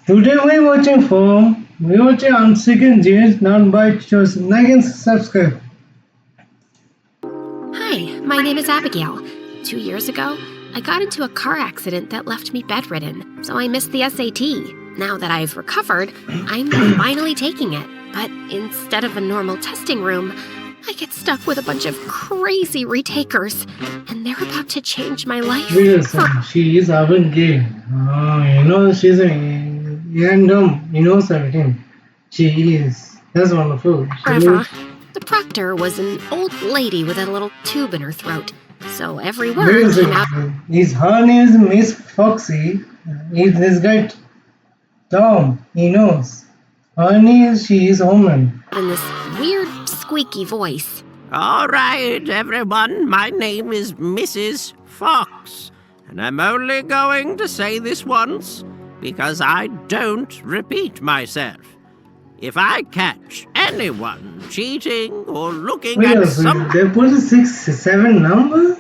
Today we're watching film. We're watching Unsecond James, not by choice. Like and subscribe. Hi, my name is Abigail. 2 years ago, I got into a car accident that left me bedridden, so I missed the SAT. Now that I've recovered, I'm finally taking it. But instead of a normal testing room, I get stuck with a bunch of crazy retakers, and they're about to change my life. She is avant-garde. She's a young dumb. He knows everything. She is. That's wonderful. Forever. The proctor was an old lady with a little tube in her throat, so every word came out. Her name is Miss Foxy. This guy Tom. He knows. She is woman. In this weird, squeaky voice. All right, everyone, my name is Mrs. Fox, and I'm only going to say this once because I don't repeat myself. If I catch anyone cheating or looking at some... They put a 6-7 number?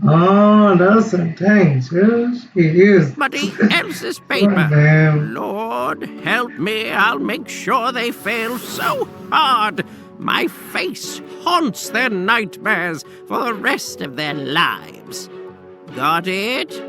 Oh, that's a thanks. Yes, it is. Somebody else's paper. Lord, help me. I'll make sure they fail so hard. My face haunts their nightmares for the rest of their lives. Got it?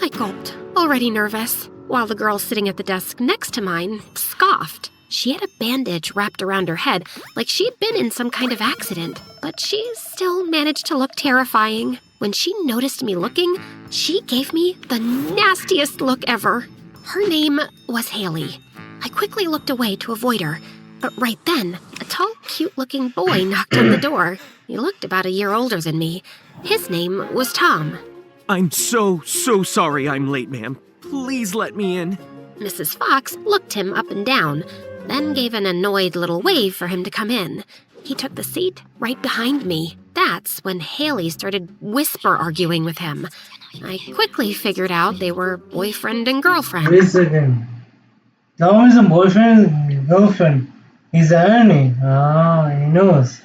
I gulped, already nervous, while the girl sitting at the desk next to mine scoffed. She had a bandage wrapped around her head, like she'd been in some kind of accident, but she still managed to look terrifying. When she noticed me looking, she gave me the nastiest look ever. Her name was Haley. I quickly looked away to avoid her, but right then, a tall, cute-looking boy knocked on the door. He looked about a year older than me. His name was Tom. I'm so sorry I'm late, ma'am. Please let me in. Mrs. Fox looked him up and down, then gave an annoyed little wave for him to come in. He took the seat right behind me. That's when Haley started whisper arguing with him. I quickly figured out they were boyfriend and girlfriend. Wait a second. Tom is a boyfriend and girlfriend. He's Ernie. He knows.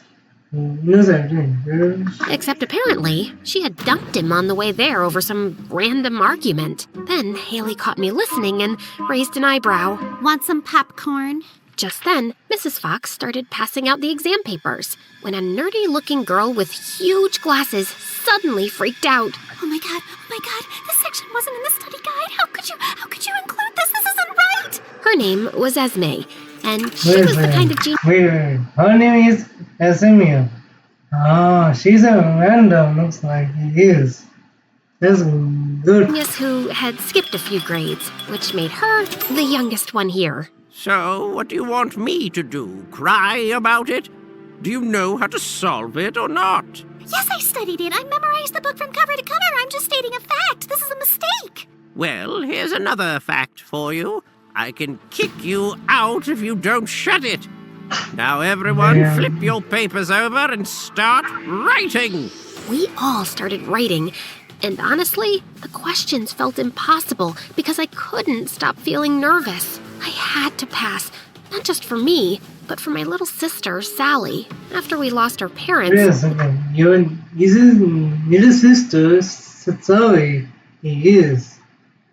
He knows everything. Except apparently, she had dumped him on the way there over some random argument. Then Haley caught me listening and raised an eyebrow. Want some popcorn? Just then, Mrs. Fox started passing out the exam papers, when a nerdy-looking girl with huge glasses suddenly freaked out. Oh my god, this section wasn't in the study guide. How could you include this? This isn't right! Her name was Esme, and she was the kind of genius... Wait. Her name is Esme. She's a random, looks like he is. That's good. ...who had skipped a few grades, which made her the youngest one here. So, what do you want me to do? Cry about it? Do you know how to solve it or not? Yes, I studied it. I memorized the book from cover to cover. I'm just stating a fact. This is a mistake. Well, here's another fact for you. I can kick you out if you don't shut it. Now, everyone, flip your papers over and start writing. We all started writing, and honestly, the questions felt impossible because I couldn't stop feeling nervous. I had to pass, not just for me, but for my little sister, Sally. After we lost our parents... Wait a second. His little sister, Sally. He is.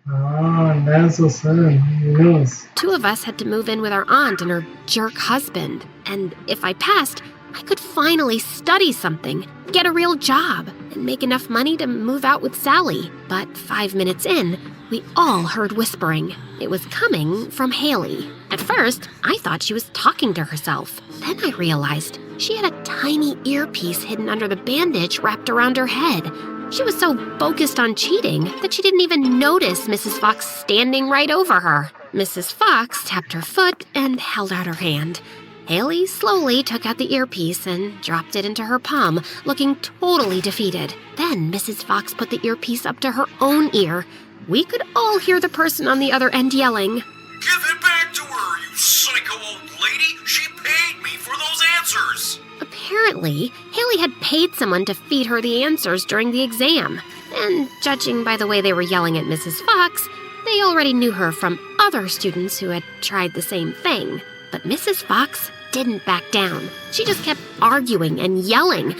That's so sad. He knows. Two of us had to move in with our aunt and her jerk husband. And if I passed, I could finally study something, get a real job, and make enough money to move out with Sally. But 5 minutes in, we all heard whispering. It was coming from Haley. At first, I thought she was talking to herself. Then I realized she had a tiny earpiece hidden under the bandage wrapped around her head. She was so focused on cheating that she didn't even notice Mrs. Fox standing right over her. Mrs. Fox tapped her foot and held out her hand. Haley slowly took out the earpiece and dropped it into her palm, looking totally defeated. Then Mrs. Fox put the earpiece up to her own ear. We could all hear the person on the other end yelling, "Give it back to her, you psycho old lady! She paid me for those answers!" Apparently, Haley had paid someone to feed her the answers during the exam. And judging by the way they were yelling at Mrs. Fox, they already knew her from other students who had tried the same thing. But Mrs. Fox didn't back down. She just kept arguing and yelling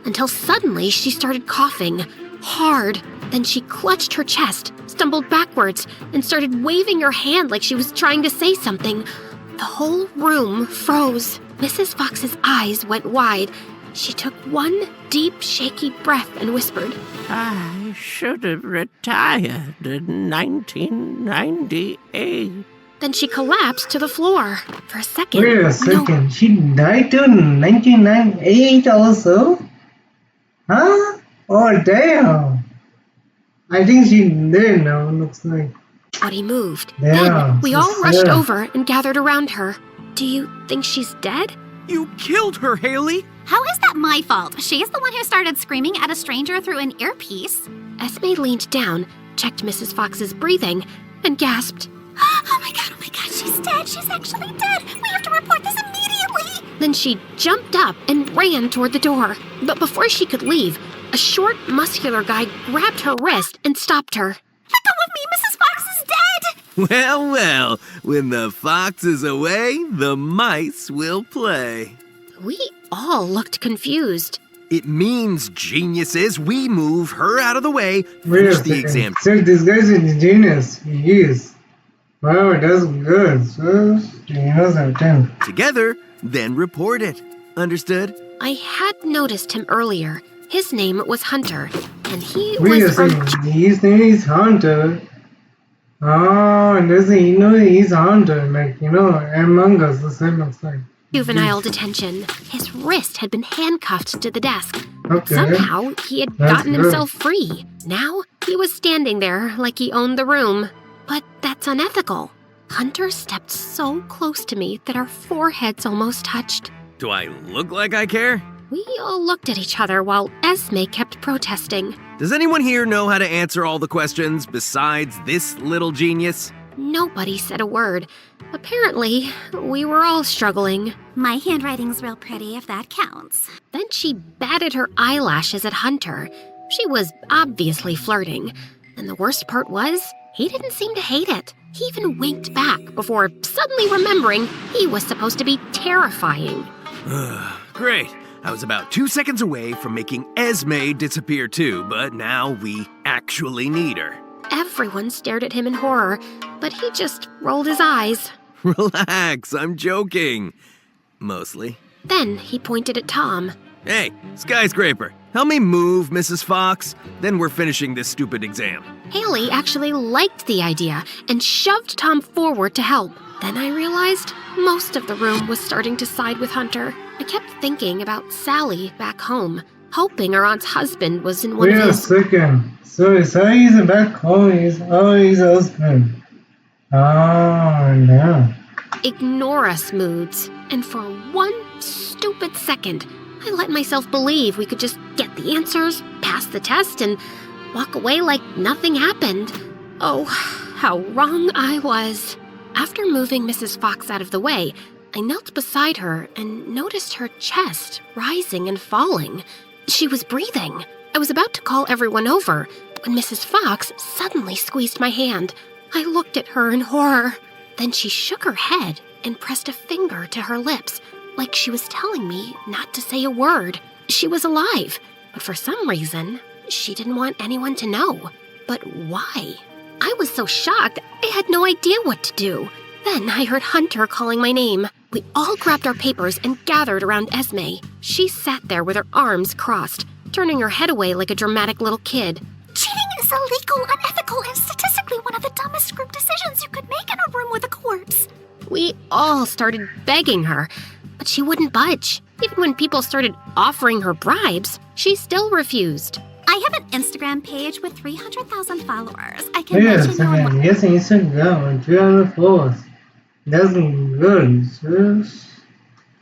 until suddenly she started coughing hard Then she clutched her chest, stumbled backwards, and started waving her hand like she was trying to say something. The whole room froze. Mrs. Fox's eyes went wide. She took one deep, shaky breath and whispered, I should have retired in 1998. Then she collapsed to the floor. For a second, Wait a second. She died in 1998 also? Huh? Oh, damn. I think she's dead now, looks like. nobody moved. Yeah, Then we all so rushed sad. over and gathered around her. Do you think she's dead? You killed her, Haley! How is that my fault? She's the one who started screaming at a stranger through an earpiece. Esme leaned down, checked Mrs. Fox's breathing, and gasped. Oh my god, she's dead. She's actually dead. We have to report this immediately. Then she jumped up and ran toward the door. But before she could leave, a short, muscular guy grabbed her wrist and stopped her. Let go of me, Mrs. Fox is dead. Well, well, when the fox is away, the mice will play. We all looked confused. It means, geniuses, we move her out of the way, Wait a finish the second. exam. So this guy's a genius. He is. Wow, that's good. So, genius at 10. Together, then report it. Understood? I had noticed him earlier. His name was Hunter, and he Wait a was from second. His name is Hunter. Oh, he's Hunter. Like, Among Us, the same looks like. juvenile detention. His wrist had been handcuffed to the desk. Okay. Somehow, he had That's gotten good. himself free. Now, he was standing there like he owned the room. But that's unethical. Hunter stepped so close to me that our foreheads almost touched. Do I look like I care? We all looked at each other while Esme kept protesting. Does anyone here know how to answer all the questions besides this little genius? Nobody said a word. Apparently, we were all struggling. My handwriting's real pretty, if that counts. Then she batted her eyelashes at Hunter. She was obviously flirting. And the worst part was, he didn't seem to hate it. He even winked back before suddenly remembering he was supposed to be terrifying. Great. I was about 2 seconds away from making Esme disappear too, but now we actually need her. Everyone stared at him in horror, but he just rolled his eyes. Relax, I'm joking. Mostly. Then he pointed at Tom. Hey, skyscraper, help me move, Mrs. Fox. Then we're finishing this stupid exam. Haley actually liked the idea and shoved Tom forward to help. Then I realized most of the room was starting to side with Hunter. I kept thinking about Sally back home, hoping her aunt's husband was in one Wait of a his... second. So Isai is back home. His husband. Oh, no. ignore us moods. And for one stupid second, I let myself believe we could just get the answers, pass the test, and walk away like nothing happened. Oh, how wrong I was. After moving Mrs. Fox out of the way, I knelt beside her and noticed her chest rising and falling. She was breathing. I was about to call everyone over when Mrs. Fox suddenly squeezed my hand. I looked at her in horror. Then she shook her head and pressed a finger to her lips, like she was telling me not to say a word. She was alive, but for some reason, she didn't want anyone to know. But why? I was so shocked, I had no idea what to do. Then I heard Hunter calling my name. We all grabbed our papers and gathered around Esme. She sat there with her arms crossed, turning her head away like a dramatic little kid. Cheating is illegal, unethical, and statistically one of the dumbest group decisions you could make in a room with a corpse. We all started begging her, but she wouldn't budge. Even when people started offering her bribes, she still refused. I have an Instagram page with 300,000 followers. I can Wait a let you know second. Yes, Instagram. 300 followers. That's good. Sis.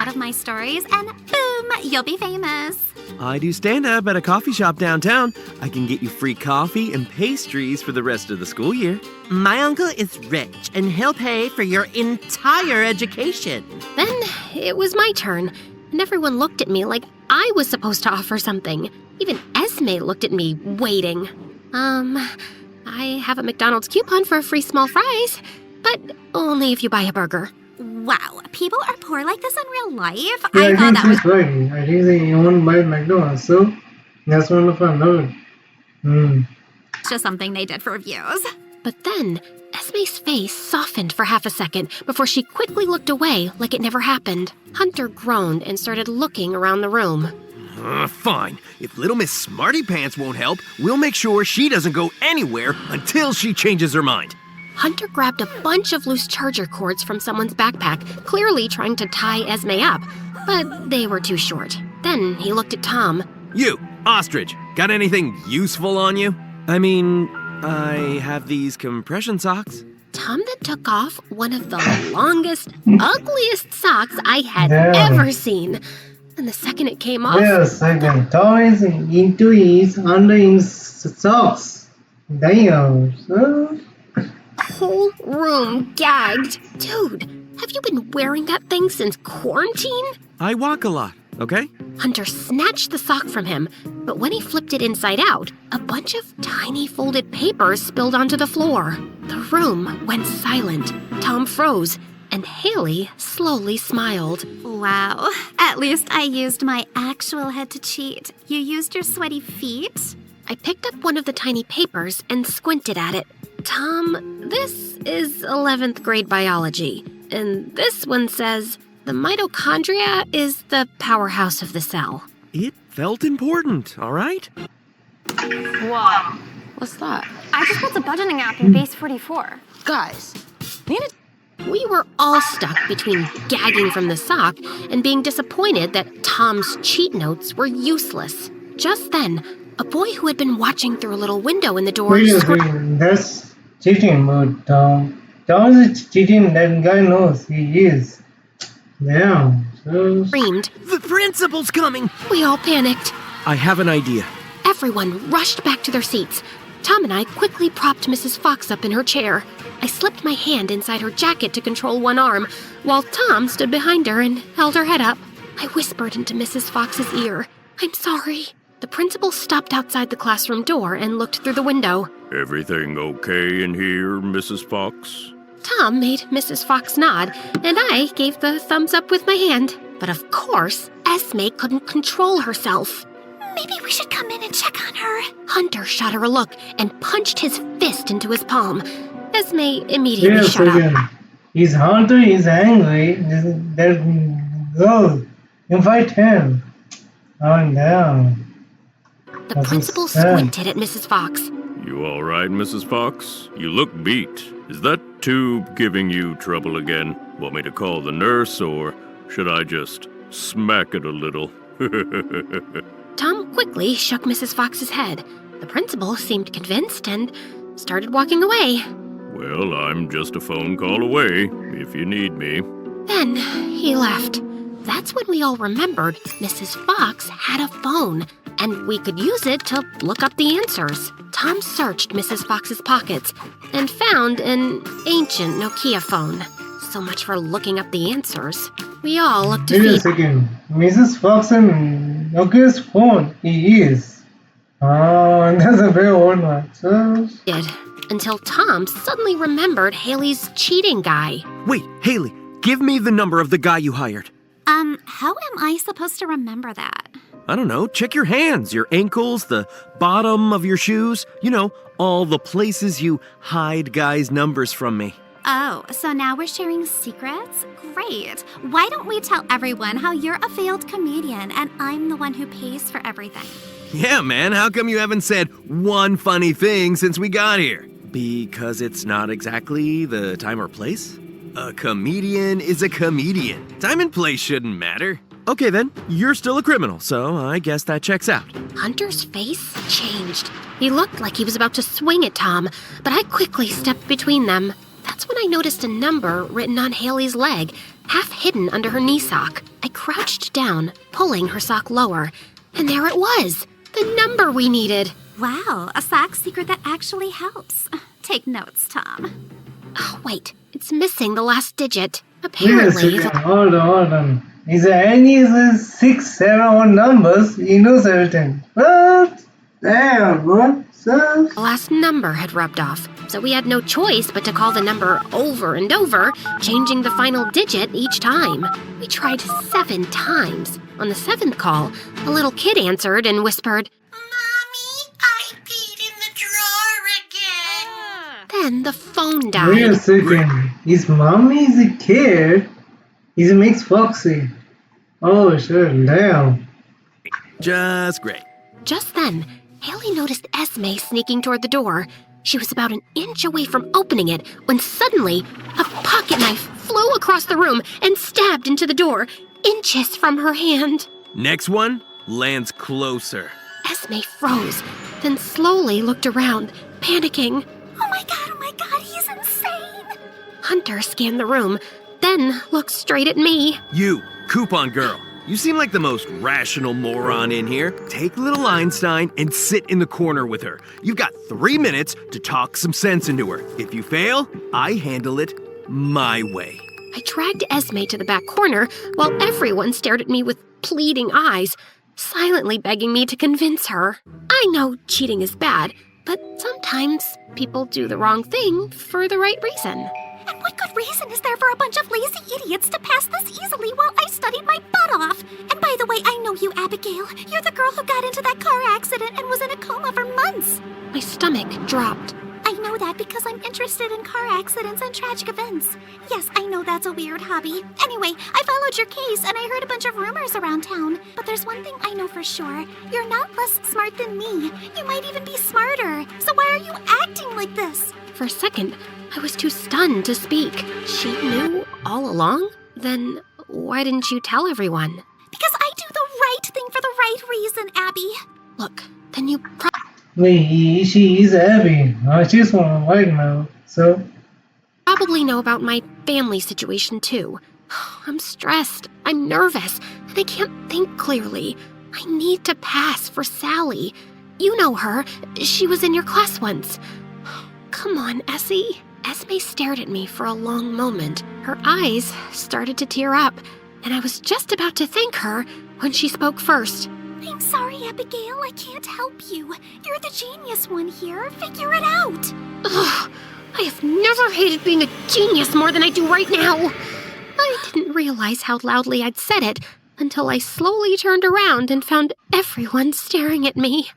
out of my stories, and boom, you'll be famous. I do stand up at a coffee shop downtown. I can get you free coffee and pastries for the rest of the school year. My uncle is rich, and he'll pay for your entire education. Then it was my turn, and everyone looked at me like I was supposed to offer something. Even Esme looked at me, waiting. I have a McDonald's coupon for free small fries, but only if you buy a burger. Wow, people are poor like this in real life? Yeah, I I thought think that was... she's right. I think they own by McDonald's, so that's wonderful. I love it. It's just something they did for views. But then, Esme's face softened for half a second before she quickly looked away like it never happened. Hunter groaned and started looking around the room. Fine. If Little Miss Smarty Pants won't help, we'll make sure she doesn't go anywhere until she changes her mind. Hunter grabbed a bunch of loose charger cords from someone's backpack, clearly trying to tie Esme up, but they were too short. Then he looked at Tom. You, Ostrich, got anything useful on you? I mean, I have these compression socks. Tom then took off one of the longest, ugliest socks I had Damn. ever seen. And the second it came off, Wait a second. Tom is into his under his socks. Damn. So, the whole room gagged. Dude, have you been wearing that thing since quarantine? I walk a lot, okay? Hunter snatched the sock from him, but when he flipped it inside out, a bunch of tiny folded papers spilled onto the floor. The room went silent. Tom froze, and Haley slowly smiled. Wow. At least I used my actual head to cheat. You used your sweaty feet? I picked up one of the tiny papers and squinted at it. Tom, this is 11th grade biology, and this one says, the mitochondria is the powerhouse of the cell. It felt important, all right? Whoa. What's that? I just put the budgeting app in base 44. Guys, we were all stuck between gagging from the sock and being disappointed that Tom's cheat notes were useless. Just then, a boy who had been watching through a little window in the door wait a second. That's cheating mode, Tom. Tom is cheating. That guy knows he is. Damn. So, screamed. The principal's coming! We all panicked. I have an idea. Everyone rushed back to their seats. Tom and I quickly propped Mrs. Fox up in her chair. I slipped my hand inside her jacket to control one arm, while Tom stood behind her and held her head up. I whispered into Mrs. Fox's ear, "I'm sorry." The principal stopped outside the classroom door and looked through the window. Everything okay in here, Mrs. Fox? Tom made Mrs. Fox nod, and I gave the thumbs up with my hand. But of course, Esme couldn't control herself. Maybe we should come in and check on her. Hunter shot her a look and punched his fist into his palm. Esme wait immediately a shut second. up. His hunter is angry. That girl invite him. Oh, damn. The That's principal sad. squinted at Mrs. Fox. You all right, Mrs. Fox? You look beat. Is that tube giving you trouble again? Want me to call the nurse, or should I just smack it a little? Tom quickly shook Mrs. Fox's head. The principal seemed convinced and started walking away. Well, I'm just a phone call away, if you need me. Then he left. That's when we all remembered Mrs. Fox had a phone, and we could use it to look up the answers. Tom searched Mrs. Fox's pockets and found an ancient Nokia phone. So much for looking up the answers. We all looked Wait a defeated. second. Mrs. Fox and Nokia's phone. He is. Oh, that's a very old one. So, Until Tom suddenly remembered Haley's cheating guy. Wait, Haley, give me the number of the guy you hired. How am I supposed to remember that? I don't know, check your hands, your ankles, the bottom of your shoes. You know, all the places you hide guys' numbers from me. Oh, so now we're sharing secrets? Great. Why don't we tell everyone how you're a failed comedian and I'm the one who pays for everything? Yeah, man, how come you haven't said one funny thing since we got here? Because it's not exactly the time or place? A comedian is a comedian. Time and place shouldn't matter. Okay then, you're still a criminal, so I guess that checks out. Hunter's face changed. He looked like he was about to swing at Tom, but I quickly stepped between them. That's when I noticed a number written on Haley's leg, half hidden under her knee sock. I crouched down, pulling her sock lower, and there it was, the number we needed. Wow, a sock secret that actually helps. Take notes, Tom. Oh, wait, it's missing the last digit. wait a Apparently, second. Hold on. Is there any 6, 7, or numbers? He knows everything. What? Damn, bro. So, the last number had rubbed off, so we had no choice but to call the number over and over, changing the final digit each time. We tried 7 times. On the 7th call, a little kid answered and whispered, Mommy, I peed in the drawer then the phone Wait died. a second. His mommy is a kid. He makes Foxy. Oh shit, damn. Just great. Just then, Haley noticed Esme sneaking toward the door. She was about an inch away from opening it when suddenly a pocket knife flew across the room and stabbed into the door, inches from her hand. Next one lands closer. Esme froze, then slowly looked around, panicking. Oh my god, he's insane! Hunter scanned the room, then looked straight at me. You, coupon girl. You seem like the most rational moron in here. Take little Einstein and sit in the corner with her. You've got 3 minutes to talk some sense into her. If you fail, I handle it my way. I dragged Esme to the back corner while everyone stared at me with pleading eyes, silently begging me to convince her. I know cheating is bad, but sometimes people do the wrong thing for the right reason. And what good reason is there for a bunch of lazy idiots to pass this easily while I studied my butt off? And by the way, I know you, Abigail. You're the girl who got into that car accident and was in a coma for months. My stomach dropped. I know that because I'm interested in car accidents and tragic events. Yes, I know that's a weird hobby. Anyway, I followed your case and I heard a bunch of rumors around town. But there's one thing I know for sure. You're not less smart than me. You might even be smarter. So why are you acting like this? For a second, I was too stunned to speak. She knew all along? Then why didn't you tell everyone? Because I do the right thing for the right reason, Abby. Look, then you Wait, she is Abby. She's from right now. So, probably know about my family situation too. I'm stressed, I'm nervous, and I can't think clearly. I need to pass for Sally. You know her. She was in your class once. Come on, Essie. Esme stared at me for a long moment. Her eyes started to tear up, and I was just about to thank her when she spoke first. I'm sorry, Abigail. I can't help you. You're the genius one here. Figure it out. Ugh, I have never hated being a genius more than I do right now. I didn't realize how loudly I'd said it until I slowly turned around and found everyone staring at me.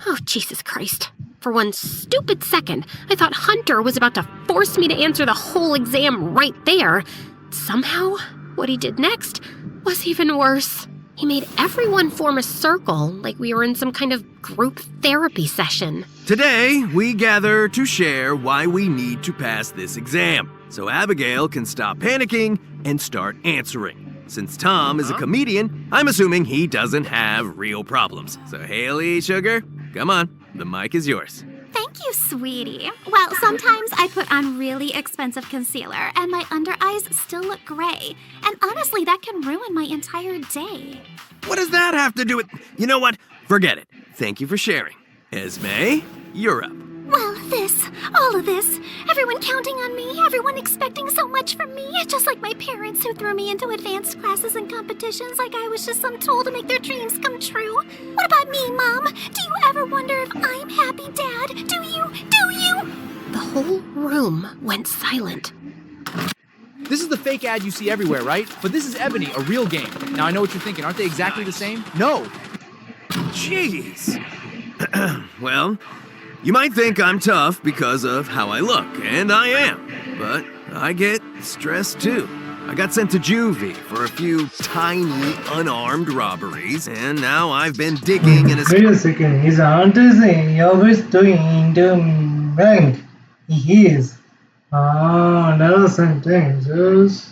Oh, Jesus Christ. For one stupid second, I thought Hunter was about to force me to answer the whole exam right there. Somehow, what he did next was even worse. He made everyone form a circle like we were in some kind of group therapy session. Today, we gather to share why we need to pass this exam, so Abigail can stop panicking and start answering. Since Tom is a comedian, I'm assuming he doesn't have real problems. So Haley, sugar, come on, the mic is yours. Thank you, sweetie. Well, sometimes I put on really expensive concealer and my under eyes still look gray. And honestly, that can ruin my entire day. What does that have to do with... You know what? Forget it. Thank you for sharing. Esme, you're up. Well, all of this, everyone counting on me, everyone expecting so much from me, just like my parents who threw me into advanced classes and competitions like I was just some tool to make their dreams come true. What about me, Mom? Do you ever wonder if I'm happy, Dad? Do you? The whole room went silent. This is the fake ad you see everywhere, right? But this is Ebony, a real game. Now I know what you're thinking. Aren't they exactly the same? No. Jeez. Well, you might think I'm tough because of how I look, and I am. But I get stressed too. I got sent to juvie for a few tiny, unarmed robberies, and now I've been digging in a... wait a second. His aunt is always doing the bank. He is. Ah, that was something. Just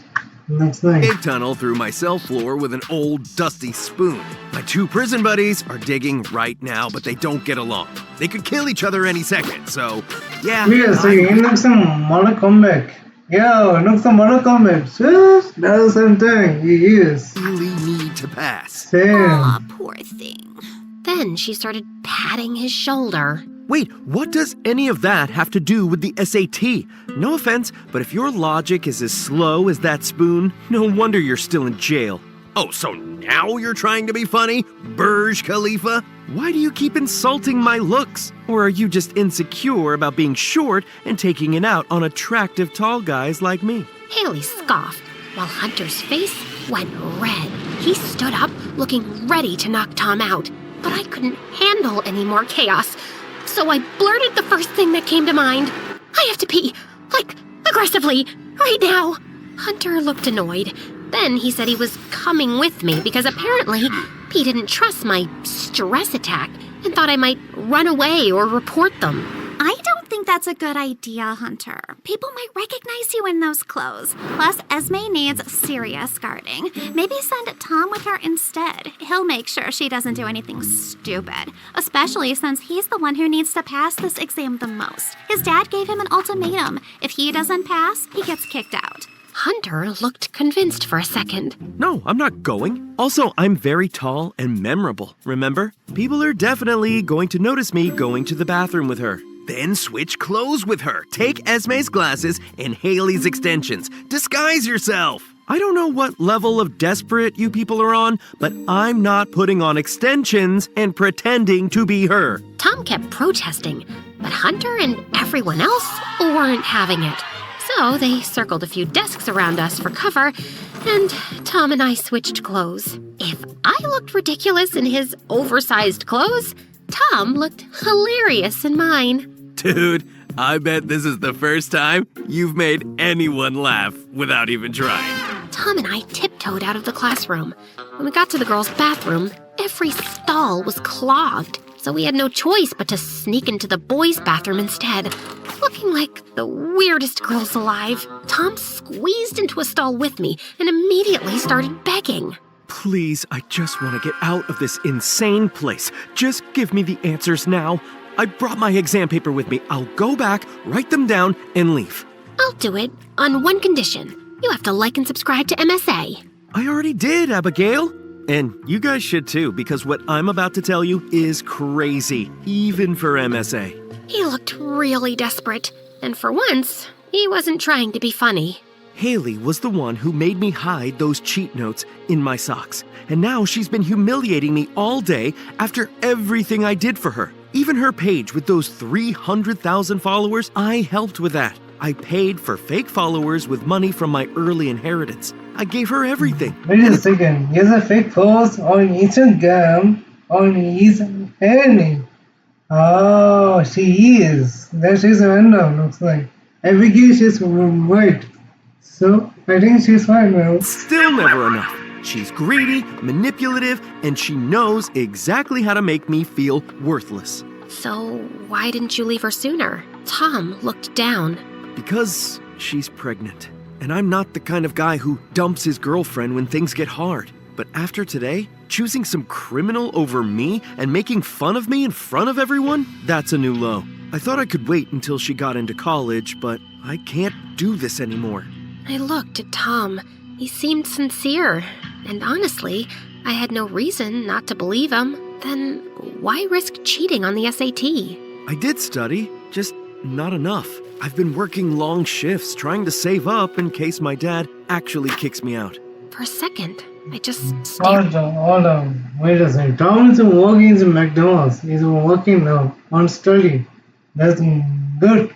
looks nice. Big tunnel through my cell floor with an old, dusty spoon. My 2 prison buddies are digging right now, but they don't get along. They could kill each other any second, so... Yeah, Wait a second. He looks some Mortal Kombat. Yeah, looks some Mortal Kombat. Just that was something. He is. really need to pass. Same. Aw, poor thing. Then she started patting his shoulder. Wait, what does any of that have to do with the SAT? No offense, but if your logic is as slow as that spoon, no wonder you're still in jail. Oh, so now you're trying to be funny, Burj Khalifa? Why do you keep insulting my looks? Or are you just insecure about being short and taking it out on attractive tall guys like me? Haley scoffed, while Hunter's face went red. He stood up, looking ready to knock Tom out, but I couldn't handle any more chaos. So I blurted the first thing that came to mind. I have to pee. Like, aggressively. Right now. Hunter looked annoyed. Then he said he was coming with me because apparently he didn't trust my stress attack and thought I might run away or report them. I don't think that's a good idea, Hunter. People might recognize you in those clothes. Plus, Esme needs serious guarding. Maybe send Tom with her instead. He'll make sure she doesn't do anything stupid, especially since he's the one who needs to pass this exam the most. His dad gave him an ultimatum. If he doesn't pass, he gets kicked out. Hunter looked convinced for a second. No, I'm not going. Also, I'm very tall and memorable, remember? People are definitely going to notice me going to the bathroom with her. Then switch clothes with her. Take Esme's glasses and Haley's extensions. Disguise yourself. I don't know what level of desperate you people are on, but I'm not putting on extensions and pretending to be her. Tom kept protesting, but Hunter and everyone else weren't having it. So they circled a few desks around us for cover, and Tom and I switched clothes. If I looked ridiculous in his oversized clothes, Tom looked hilarious in mine. Dude, I bet this is the first time you've made anyone laugh without even trying. Tom and I tiptoed out of the classroom. When we got to the girls' bathroom, every stall was clogged, so we had no choice but to sneak into the boys' bathroom instead. Looking like the weirdest girls alive, Tom squeezed into a stall with me and immediately started begging. Please, I just want to get out of this insane place. Just give me the answers now. I brought my exam paper with me. I'll go back, write them down, and leave. I'll do it on one condition. You have to like and subscribe to MSA. I already did, Abigail. And you guys should too, because what I'm about to tell you is crazy, even for MSA. He looked really desperate, and for once, he wasn't trying to be funny. Haley was the one who made me hide those cheat notes in my socks. And now she's been humiliating me all day after everything I did for her. Even her page with those 300,000 followers, I helped with that. I paid for fake followers with money from my early inheritance. I gave her everything. Wait a second. Here's a fake post on Instagram on his enemy. Oh, she is. That is random, looks like. Abigail is right. So, I think she's fine now. Still never enough. She's greedy, manipulative, and she knows exactly how to make me feel worthless. So, why didn't you leave her sooner? Tom looked down. Because she's pregnant. And I'm not the kind of guy who dumps his girlfriend when things get hard. But after today, choosing some criminal over me and making fun of me in front of everyone, that's a new low. I thought I could wait until she got into college, but I can't do this anymore. I looked at Tom. He seemed sincere, and honestly, I had no reason not to believe him. Then why risk cheating on the SAT? I did study, just not enough. I've been working long shifts trying to save up in case my dad actually kicks me out. For a second, I just stared. Hold on. Wait a second. Tom is working in McDonald's. He's working now on study. That's good.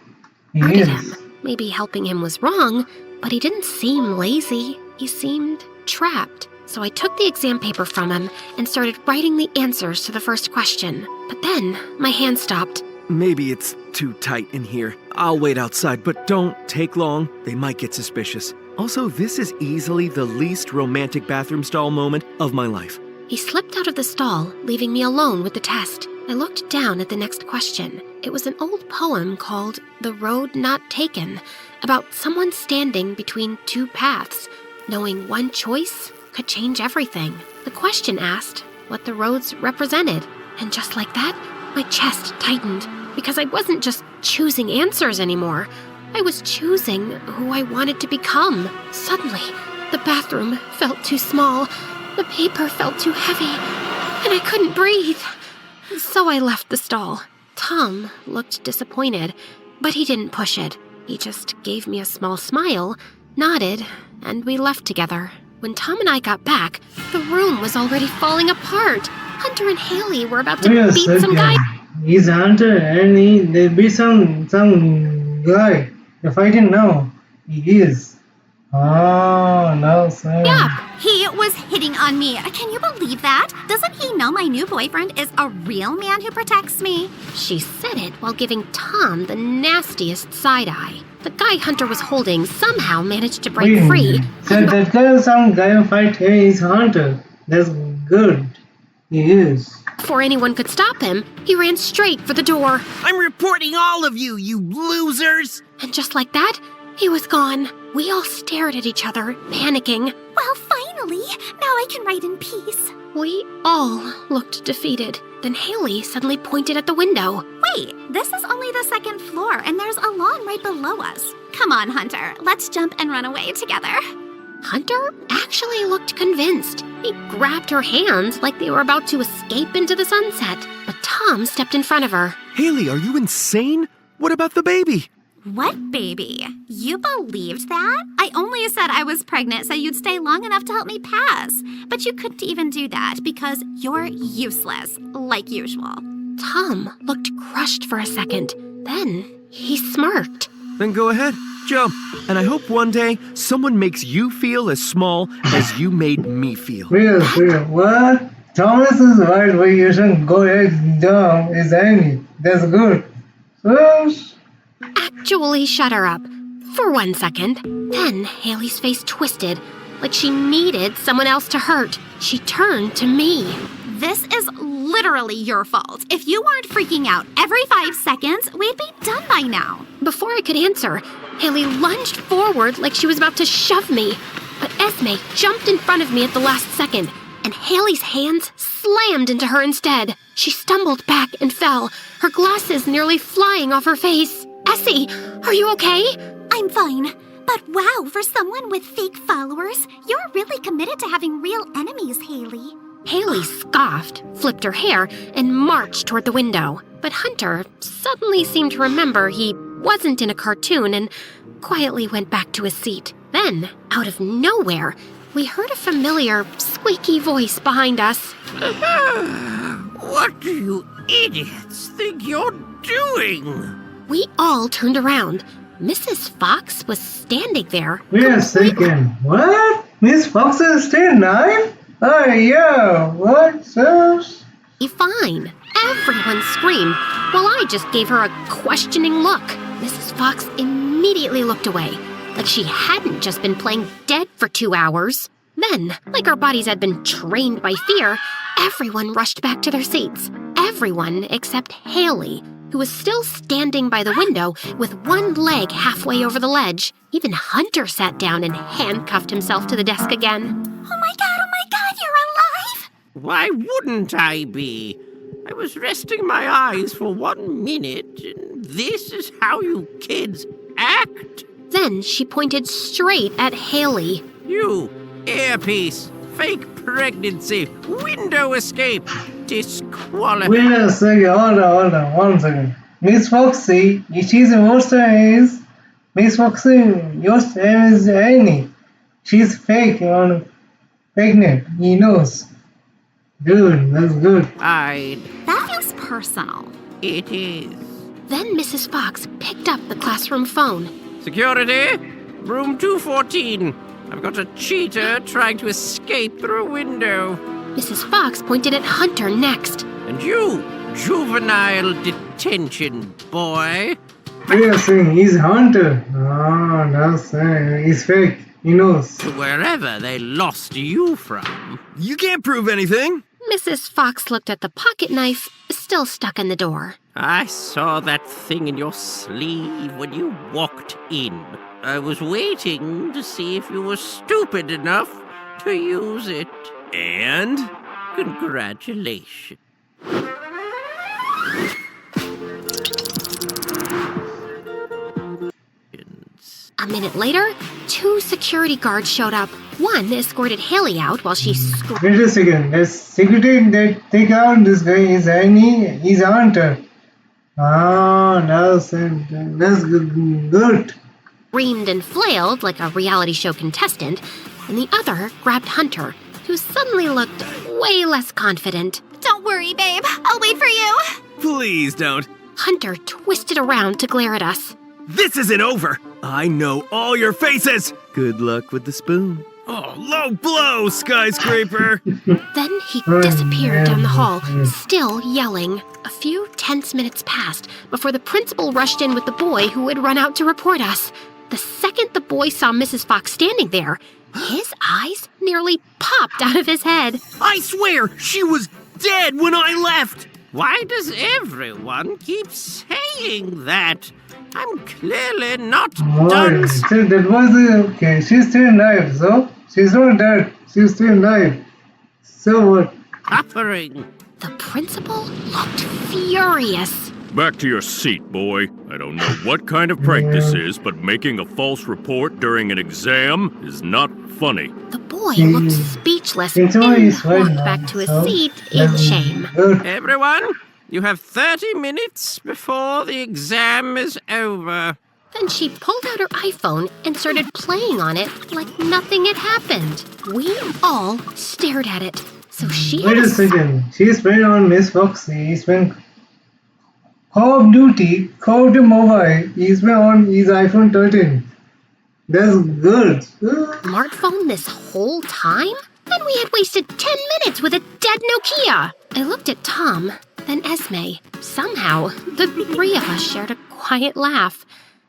He Look is. at him. Maybe helping him was wrong, but he didn't seem lazy. He seemed trapped. So I took the exam paper from him and started writing the answers to the first question. But then my hand stopped. Maybe it's too tight in here. I'll wait outside, but don't take long. They might get suspicious. Also, this is easily the least romantic bathroom stall moment of my life. He slipped out of the stall, leaving me alone with the test. I looked down at the next question. It was an old poem called The Road Not Taken, about someone standing between two paths, knowing one choice could change everything. The question asked what the roads represented, and just like that, my chest tightened, because I wasn't just choosing answers anymore. I was choosing who I wanted to become. Suddenly, the bathroom felt too small, the paper felt too heavy, and I couldn't breathe. So I left the stall. Tom looked disappointed, but he didn't push it. He just gave me a small smile, nodded, and we left together. When Tom and I got back, the room was already falling apart. Hunter and Haley were about to Wait a beat some second. guy. He's Hunter and they beat some guy. They're fighting now. He is. Oh, now, sir. Yeah, He was hitting on me. Can you believe that? Doesn't he know my new boyfriend is a real man who protects me? She said it while giving Tom the nastiest side eye. The guy Hunter was holding somehow managed to break free. So that guy, some guy fight here is Hunter. That's good. He is. Before anyone could stop him, he ran straight for the door. I'm reporting all of you, you losers! And just like that, he was gone. We all stared at each other, panicking. Well, finally! Now I can write in peace. We all looked defeated. Then Haley suddenly pointed at the window. Wait, this is only the second floor, and there's a lawn right below us. Come on, Hunter. Let's jump and run away together. Hunter actually looked convinced. He grabbed her hands like they were about to escape into the sunset. But Tom stepped in front of her. Haley, are you insane? What about the baby? What baby? You believed that? I only said I was pregnant so you'd stay long enough to help me pass. But you couldn't even do that because you're useless, like usual. Tom looked crushed for a second. Then he smirked. Then go ahead, jump. And I hope one day someone makes you feel as small as you made me feel. Real. What? Thomas is right where you shouldn't go ahead down is Annie. That's good. Yes. Actually shut her up. For 1 second. Then Haley's face twisted, like she needed someone else to hurt. She turned to me. This is literally your fault. If you weren't freaking out every 5 seconds, we'd be done by now. Before I could answer, Haley lunged forward like she was about to shove me. But Esme jumped in front of me at the last second, and Haley's hands slammed into her instead. She stumbled back and fell, her glasses nearly flying off her face. Essie, are you okay? I'm fine. But wow, for someone with fake followers, you're really committed to having real enemies, Haley. Haley scoffed, flipped her hair, and marched toward the window. But Hunter suddenly seemed to remember he wasn't in a cartoon and quietly went back to his seat. Then, out of nowhere, we heard a familiar, squeaky voice behind us. What do you idiots think you're doing? We all turned around. Mrs. Fox was standing there. Wait a second. What? Miss Fox is still alive? Oh, yeah. What's up? Fine. Everyone screamed, while I just gave her a questioning look. Mrs. Fox immediately looked away, like she hadn't just been playing dead for 2 hours. Then, like our bodies had been trained by fear, everyone rushed back to their seats. Everyone except Haley, who was still standing by the window with one leg halfway over the ledge. Even Hunter sat down and handcuffed himself to the desk again. Oh my god, you're alive! Why wouldn't I be? I was resting my eyes for 1 minute, and this is how you kids act? Then she pointed straight at Haley. You, earpiece, fake pregnancy, window escape, disqualified. Wait a second. Hold on. 1 second. Miss Foxy, she's what's her name? Miss Foxy, your name is Annie. She's fake on pregnant. He knows. Good, that's good. That feels personal. It is. Then Mrs. Fox picked up the classroom phone. Security, room 214. I've got a cheater trying to escape through a window. Mrs. Fox pointed at Hunter next. And you, juvenile detention boy. Wait a second. He's Hunter. Oh, that's he's fake. He knows. To wherever they lost you from. You can't prove anything. Mrs. Fox looked at the pocket knife still stuck in the door. I saw that thing in your sleeve when you walked in. I was waiting to see if you were stupid enough to use it. And? Congratulations. A minute later, 2 security guards showed up. One escorted Haley out while she screamed. Wait a second. The security that take out this guy is Annie. He's Hunter. Oh, that's good. Screamed and flailed like a reality show contestant, and the other grabbed Hunter, who suddenly looked way less confident. Don't worry, babe. I'll wait for you. Please don't. Hunter twisted around to glare at us. This isn't over. I know all your faces. Good luck with the spoon. Oh, low blow, skyscraper! Then he disappeared down the hall, still yelling. A few tense minutes passed before the principal rushed in with the boy who had run out to report us. The second the boy saw Mrs. Fox standing there, his eyes nearly popped out of his head. I swear, she was dead when I left! Why does everyone keep saying that? I'm clearly not done. Alright, so that was okay. She's still alive, so she's not dead. She's still alive. So what? Suffering. The principal looked furious. Back to your seat, boy. I don't know what kind of prank this is, but making a false report during an exam is not funny. The boy looked speechless It's and always fine walked now, back to his so seat in shame. Good. Everyone, you have 30 minutes before the exam is over. Then she pulled out her iPhone and started playing on it like nothing had happened. We all stared at it. So she Wait had a second. She's playing on Miss Foxy. He's been Call of Duty, Call of Duty Mobile. He's been on his iPhone 13. That's good. smartphone this whole time? Then we had wasted 10 minutes with a dead Nokia. I looked at Tom, then Esme. Somehow, the three of us shared a quiet laugh.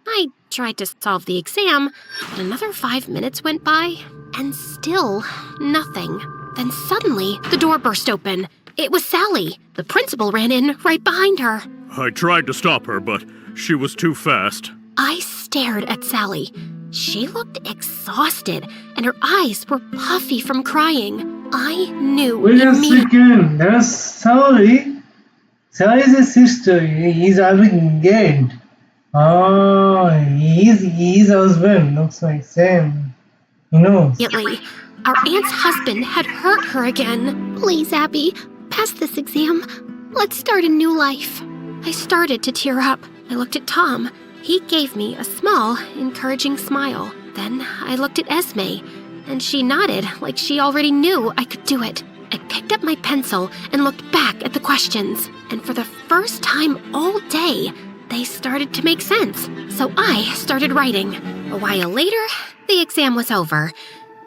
I tried to solve the exam, but another 5 minutes went by, and still nothing. Then suddenly, the door burst open. It was Sally. The principal ran in right behind her. I tried to stop her, but she was too fast. I stared at Sally. She looked exhausted, and her eyes were puffy from crying. I knew Wait a immediately. second. That's Sally. Sally's a sister. He's having engaged. Oh, he's husband. Looks like Sam. Who knows? Our aunt's husband had hurt her again. Please, Abby, pass this exam. Let's start a new life. I started to tear up. I looked at Tom. He gave me a small, encouraging smile. Then I looked at Esme, and she nodded like she already knew I could do it. I picked up my pencil and looked back at the questions. And for the first time all day, they started to make sense. So I started writing. A while later, the exam was over.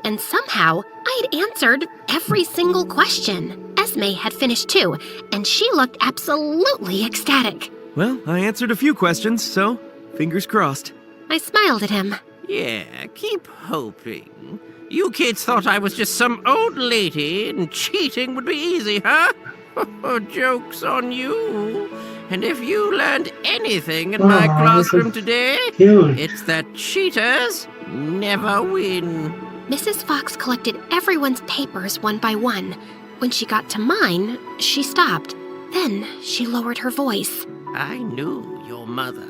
And somehow, I had answered every single question. Esme had finished too, and she looked absolutely ecstatic. Well, I answered a few questions, so fingers crossed. I smiled at him. Yeah, keep hoping. You kids thought I was just some old lady and cheating would be easy, huh? Joke's on you. And if you learned anything in my classroom today, Cute. it's that cheaters never win. Mrs. Fox collected everyone's papers one by one. When she got to mine, she stopped. Then she lowered her voice. I knew your mother.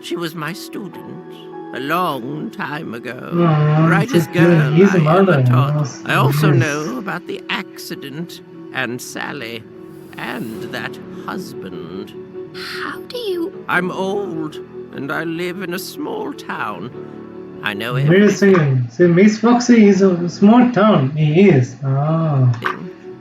She was my student a long time ago. Brightest girl He's a I mother. ever taught. I also know about the accident and Sally and that husband. How do you... I'm old and I live in a small town. I know Wait a everything. second. So Miss Foxy is a small town. He is. Ah.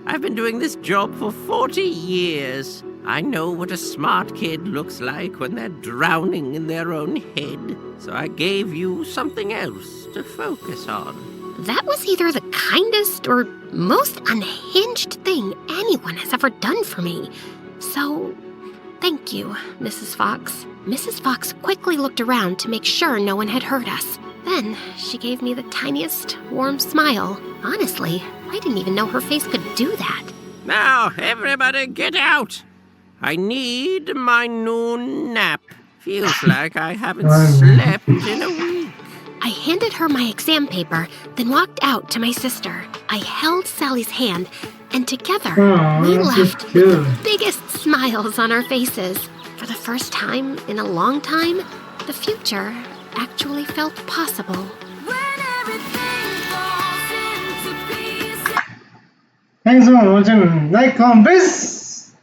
I've been doing this job for 40 years. I know what a smart kid looks like when they're drowning in their own head. So I gave you something else to focus on. That was either the kindest or most unhinged thing anyone has ever done for me. So, thank you, Mrs. Fox. Mrs. Fox quickly looked around to make sure no one had heard us. Then she gave me the tiniest, warm smile. Honestly, I didn't even know her face could do that. Now, everybody get out. I need my noon nap. Feels like I haven't slept in a week. I handed her my exam paper, then walked out to my sister. I held Sally's hand, and together we that's left with cute. the biggest smiles on our faces. For the first time in a long time, the future actually felt possible. Thanks for watching. Like, comment, please.